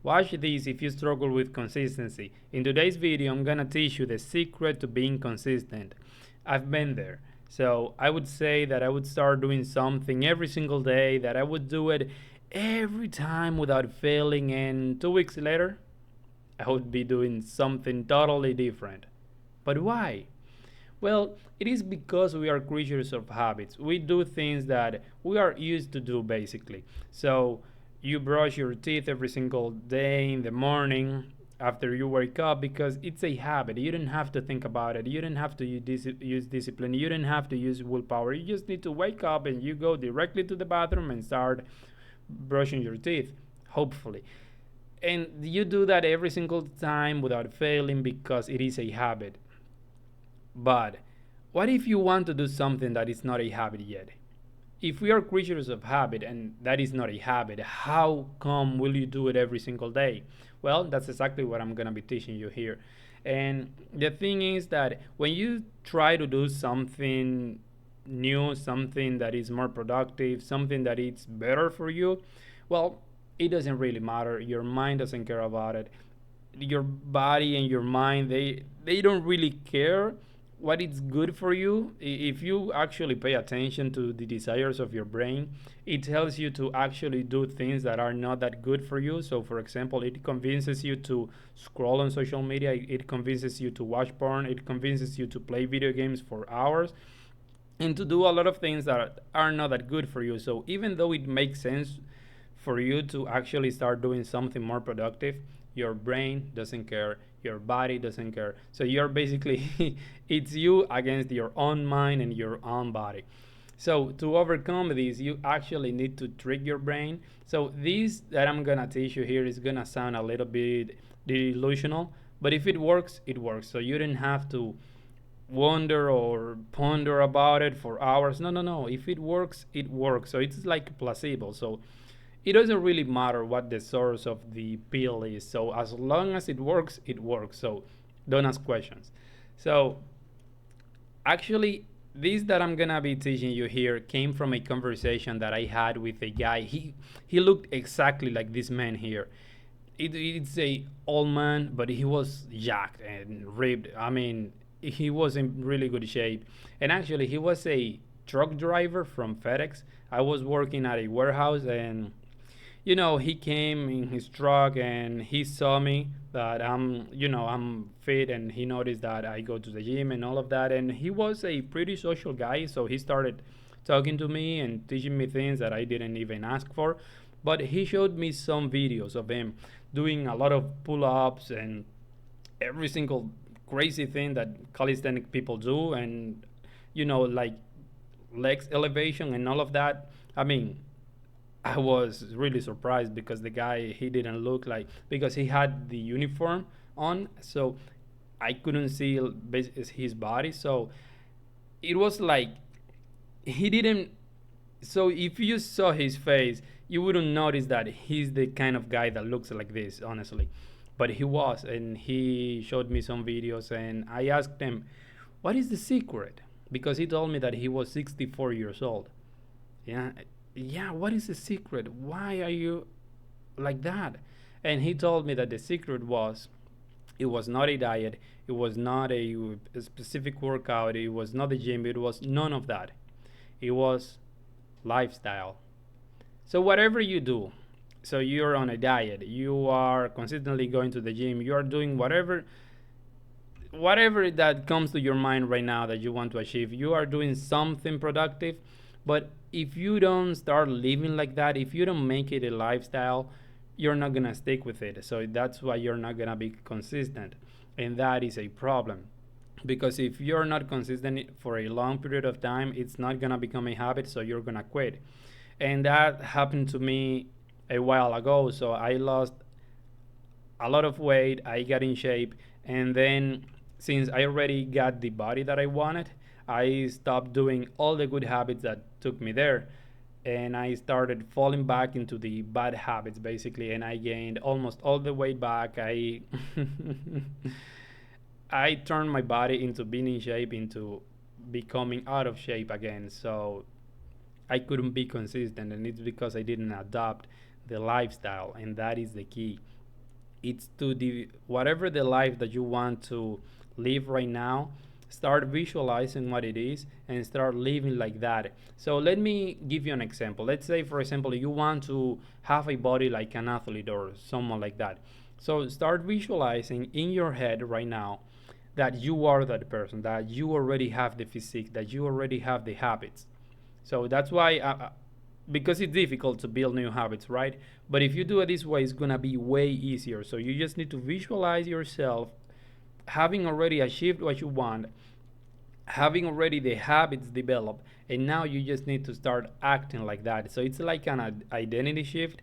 Watch this if you struggle with consistency. In today's video, I'm gonna teach you the secret to being consistent. I've been there. So I would say that I would start doing something every single day, that I would do it every time without failing, and 2 weeks later, I would be doing something totally different. But why? Well, it is because we are creatures of habits. We do things that we are used to do basically. So you brush your teeth every single day in the morning after you wake up because it's a habit. You don't have to think about it. You don't have to use discipline. You don't have to use willpower. You just need to wake up and you go directly to the bathroom and start brushing your teeth, hopefully. And you do that every single time without failing because it is a habit. But what if you want to do something that is not a habit yet? If we are creatures of habit and that is not a habit, how come will you do it every single day? Well, that's exactly what I'm going to be teaching you here. And the thing is that when you try to do something new, something that is more productive, something that is better for you, well, it doesn't really matter. Your mind doesn't care about it. Your body and your mind, they don't really care what is good for you. If you actually pay attention to the desires of your brain, it tells you to actually do things that are not that good for you. So for example, it convinces you to scroll on social media, it convinces you to watch porn, it convinces you to play video games for hours and to do a lot of things that are not that good for you. So even though it makes sense for you to actually start doing something more productive, your brain doesn't care, your body doesn't care. So you're basically, it's you against your own mind and your own body. So to overcome this, you actually need to trick your brain. So this that I'm gonna teach you here is gonna sound a little bit delusional, but if it works, it works. So you don't have to wonder or ponder about it for hours. No, no, no. If it works, it works. So it's like placebo. So it doesn't really matter what the source of the pill is. So as long as it works, it works. So don't ask questions. So actually, this that I'm gonna be teaching you here came from a conversation that I had with a guy. He looked exactly like this man here. It's a old man, but he was jacked and ripped. I mean, he was in really good shape. And actually, he was a truck driver from FedEx. I was working at a warehouse, and he came in his truck and he saw me that I'm fit, and he noticed that I go to the gym and all of that. And he was a pretty social guy, so he started talking to me and teaching me things that I didn't even ask for. But he showed me some videos of him doing a lot of pull-ups and every single crazy thing that calisthenic people do, and like legs elevation and all of that. I mean, I was really surprised because the guy, he didn't look like, because he had the uniform on, so I couldn't see his body. So it was like he didn't. So if you saw his face, you wouldn't notice that he's the kind of guy that looks like this, honestly. But he was, and he showed me some videos, and I asked him, "What is the secret?" Because he told me that he was 64 years old. Yeah, yeah. What is the secret? Why are you like that? And he told me that the secret was, it was not a diet, it was not a specific workout, it was not the gym, it was none of that. It was lifestyle. So whatever you do, so you're on a diet, you are consistently going to the gym, you are doing whatever that comes to your mind right now that you want to achieve, you are doing something productive. But if you don't start living like that, if you don't make it a lifestyle, you're not gonna stick with it. So that's why you're not gonna be consistent, and that is a problem. Because if you're not consistent for a long period of time, it's not gonna become a habit, so you're gonna quit. And that happened to me a while ago. So I lost a lot of weight, I got in shape, and then since I already got the body that I wanted, I stopped doing all the good habits that took me there. And I started falling back into the bad habits basically, and I gained almost all the weight back. I I turned my body into being in shape, into becoming out of shape again. So I couldn't be consistent, and it's because I didn't adopt the lifestyle, and that is the key. it's to whatever the life that you want to live right now, start visualizing what it is and start living like that. So let me give you an example. Let's say, for example, you want to have a body like an athlete or someone like that. So start visualizing in your head right now that you are that person, that you already have the physique, that you already have the habits. So that's why, because it's difficult to build new habits, right? But if you do it this way, it's gonna be way easier. So you just need to visualize yourself having already achieved what you want, having already the habits developed, and now you just need to start acting like that. So it's like an identity shift.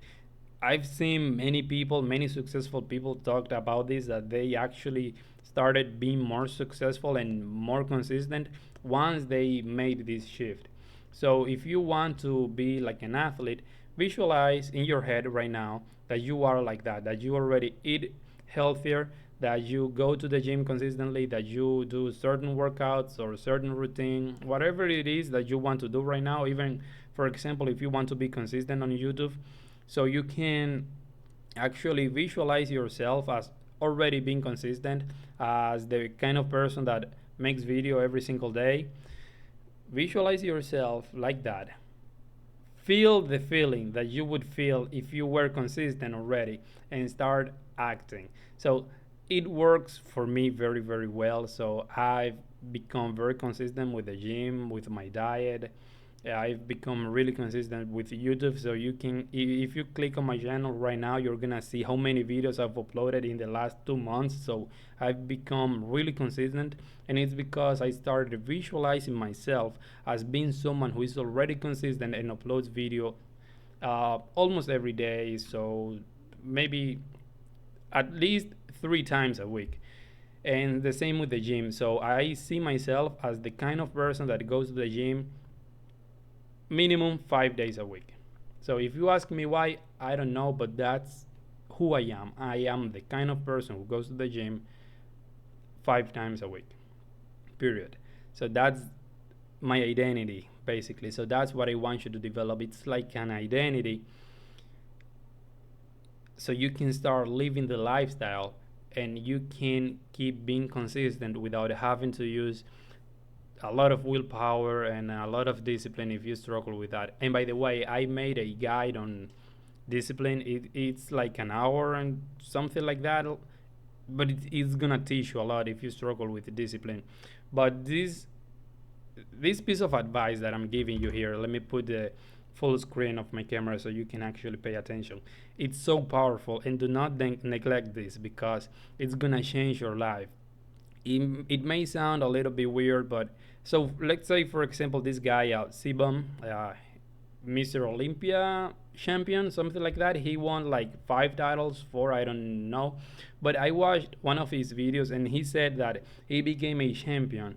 I've seen many people, many successful people talked about this, that they actually started being more successful and more consistent once they made this shift. So if you want to be like an athlete, visualize in your head right now that you are like that you already eat healthier, that you go to the gym consistently, that you do certain workouts or certain routine, whatever it is that you want to do right now. Even, for example, if you want to be consistent on YouTube, so you can actually visualize yourself as already being consistent, as the kind of person that makes video every single day. Visualize yourself like that. Feel the feeling that you would feel if you were consistent already, and start acting. So it works for me very, very well. So I've become very consistent with the gym, with my diet. I've become really consistent with YouTube. So you can, if you click on my channel right now, you're gonna see how many videos I've uploaded in the last 2 months. So I've become really consistent, and it's because I started visualizing myself as being someone who is already consistent and uploads video almost every day. So maybe at least 3 times a week. And the same with the gym. So I see myself as the kind of person that goes to the gym minimum 5 days a week. So if you ask me why, I don't know, but that's who I am. I am the kind of person who goes to the gym 5 times a week, period. So that's my identity, basically. So that's what I want you to develop. It's like an identity, so you can start living the lifestyle, and you can keep being consistent without having to use a lot of willpower and a lot of discipline if you struggle with that. And by the way, I made a guide on discipline. It's like an hour and something like that, but it's gonna teach you a lot if you struggle with the discipline. But this piece of advice that I'm giving you here, let me put the full screen of my camera so you can actually pay attention. It's so powerful, and do not neglect this, because it's gonna change your life. It may sound a little bit weird, but so let's say, for example, this guy Sibam, Mr. Olympia champion, something like that. He won like 5 titles, four, I don't know. But I watched one of his videos, and he said that he became a champion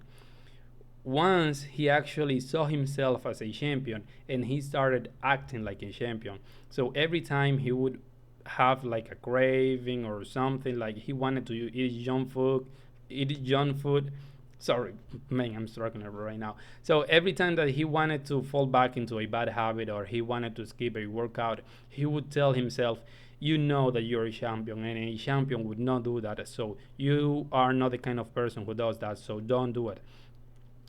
once he actually saw himself as a champion, and he started acting like a champion. So every time he would have like a craving or something, like he wanted to eat junk food. Sorry, man, I'm struggling right now. So every time that he wanted to fall back into a bad habit, or he wanted to skip a workout, he would tell himself, you know that you're a champion, and a champion would not do that. So you are not the kind of person who does that, so don't do it.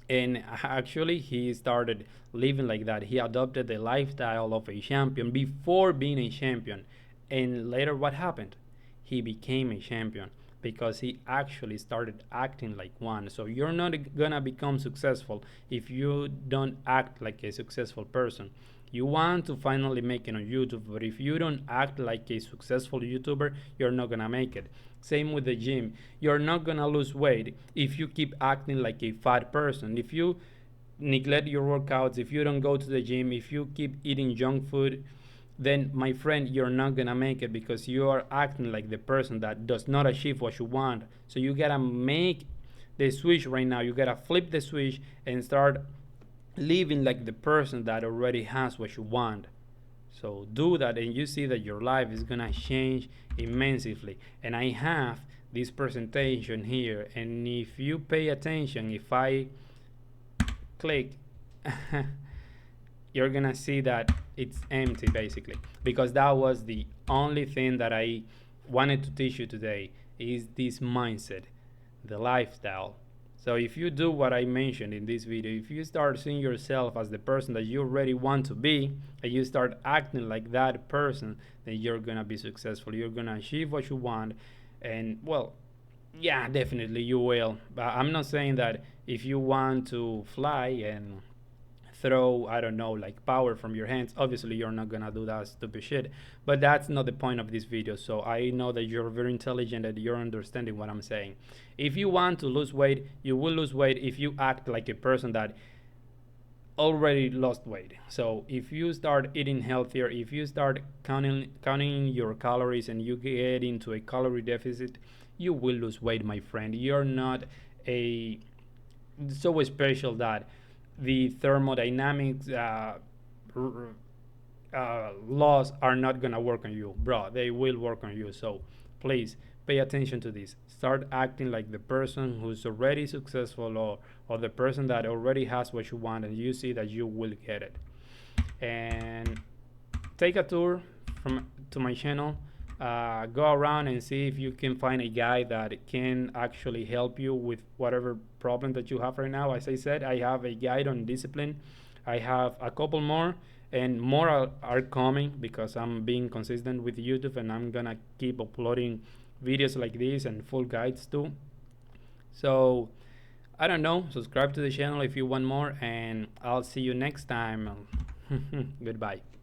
And actually, he started living like that. He adopted the lifestyle of a champion before being a champion. And later, what happened? He became a champion because he actually started acting like one. So you're not gonna become successful if you don't act like a successful person. You want to finally make it on YouTube, but if you don't act like a successful YouTuber, you're not gonna make it. Same with the gym. You're not gonna lose weight if you keep acting like a fat person. If you neglect your workouts, if you don't go to the gym, if you keep eating junk food, then my friend, you're not gonna make it, because you are acting like the person that does not achieve what you want. So you gotta make the switch right now. You gotta flip the switch and start living like the person that already has what you want. So do that, and you see that your life is gonna change immensely. And I have this presentation here, and if you pay attention, if I click, you're gonna see that it's empty, basically, because that was the only thing that I wanted to teach you today is this mindset, the lifestyle. So if you do what I mentioned in this video, if you start seeing yourself as the person that you already want to be, and you start acting like that person, then you're gonna be successful. You're gonna achieve what you want, and well, yeah, definitely you will. But I'm not saying that if you want to fly and throw, I don't know, like power from your hands, obviously you're not gonna do that stupid shit. But that's not the point of this video. So I know that you're very intelligent and you're understanding what I'm saying. If you want to lose weight, you will lose weight if you act like a person that already lost weight. So if you start eating healthier, if you start counting your calories and you get into a calorie deficit, you will lose weight, my friend. You're not a so special that the thermodynamics laws are not gonna work on you, bro. They will work on you. So please pay attention to this. Start acting like the person who's already successful, or the person that already has what you want, and you see that you will get it. And take a tour from to my channel. Go around and see if you can find a guy that can actually help you with whatever problem that you have right now. As I said, I have a guide on discipline. I have a couple more, and more are coming because I'm being consistent with YouTube, and I'm gonna keep uploading videos like this and full guides too. So I don't know, subscribe to the channel if you want more, and I'll see you next time. Goodbye.